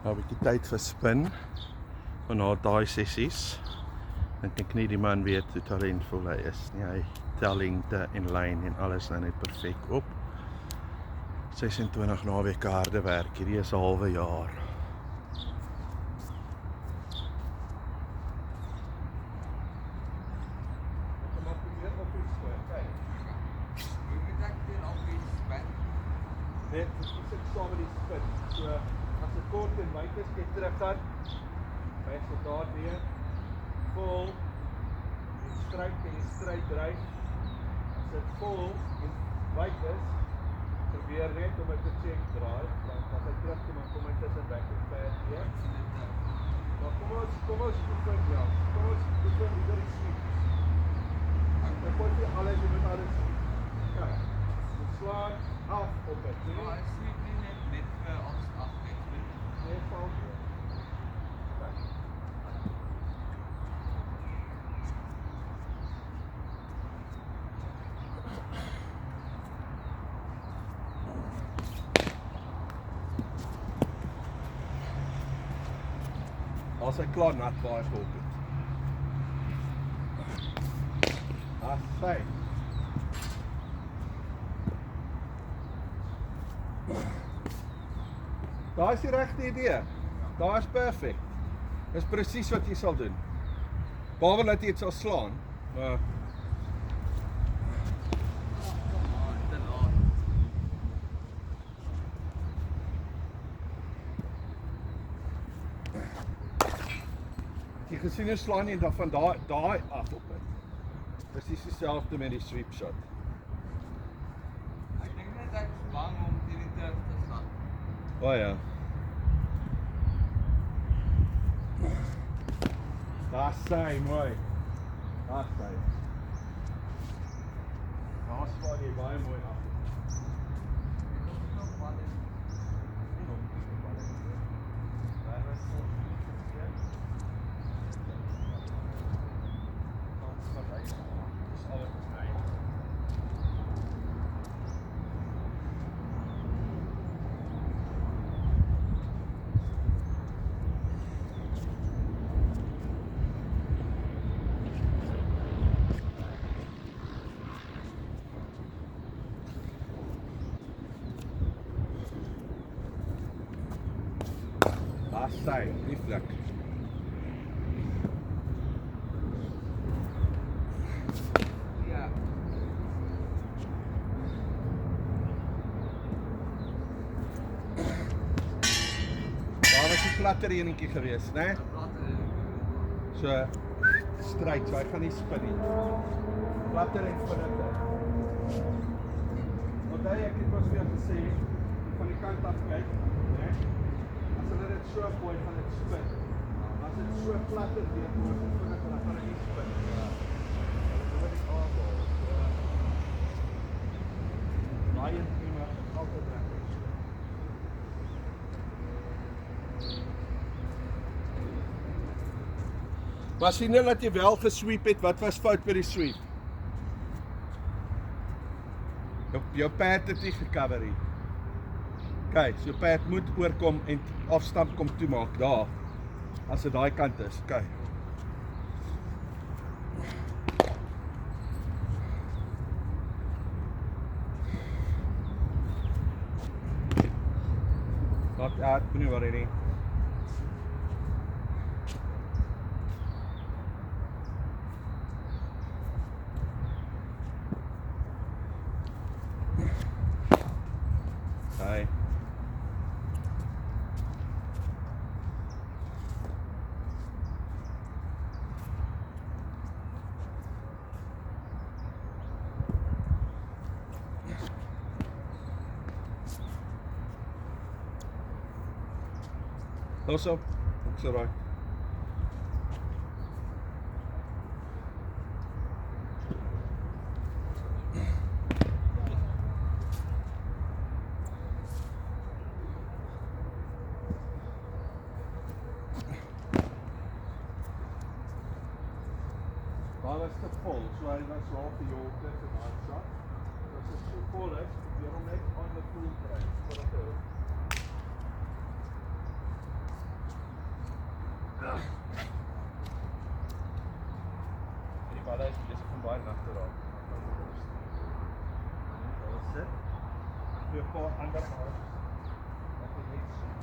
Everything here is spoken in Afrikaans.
Nou 'n bietjie tyd vir spin van na daai sessies. Ek dink nie die man weet hoe talentvol hy is nie. Hy tel lengte en lyn en alles nou net perfek op. 26 naweke harde werk. Hierdie is 'n halwe jaar. Net sit saam met die spin. So as dit kort en wyd is, kyk terug gaan. Wys tot daar weer. Vol. En stryd dryf. As dit vol en wyd is, probeer net om dit te check draai. Dan as hy terugkom en kom hy tussen weg en ver weer. Maar kom ons oefen ja. Kom ons oefen weer die sweep. Ek wil nie alles met alles. Kyk. Ons slaan af op het. Ja, ek sweep nie net vir ons af net. Nee, fout. As hy klaar nat baie gehok het. Sy. Daar is die regte idee. Daar is perfek. Dis presies wat jy sal doen. Behalwe dat jy dit sal slaan, maar jy gesien hoe slaan jy dan van daai af op het. Presies dieselfde met die sweep shot. Ek dink net ek is bang om die turf te slaan. O ja. Daar sy, mooi. Daar sy. Daar slaan jy baie mooi af. Daar sy, die vlek. Ja. Daar was die platter enetjie gewees, né? So stryd, so hy gaan nie spin nie. Platter en vinniger. Want ek het mos weer gesê, van die kant af kyk, né? As hulle dit so gooi, gaan dit spin. As dit so platter weer kom, dan gaan hy nie spin. Ja. Dit word die aanbal. Daai is prima, altyd reg. Maar sien jy dat jy wel gesweep het, wat was fout met die sweep? Jou pad het nie gecover nie. Kyk, so jou pad moet oorkom en afstand kom toemaak, daar. As dit daai kant is, kyk. Not out, moenie worry nie. Hi. Los op, ook zo raak. Daar was te vol, so hy was half die jolke en daai shot. As dit so vol is, probeer hom net aan die koel kry, voordat hy begin baie nat te raak. Daar sit. Twee paar ander arms. Wat jy net sien.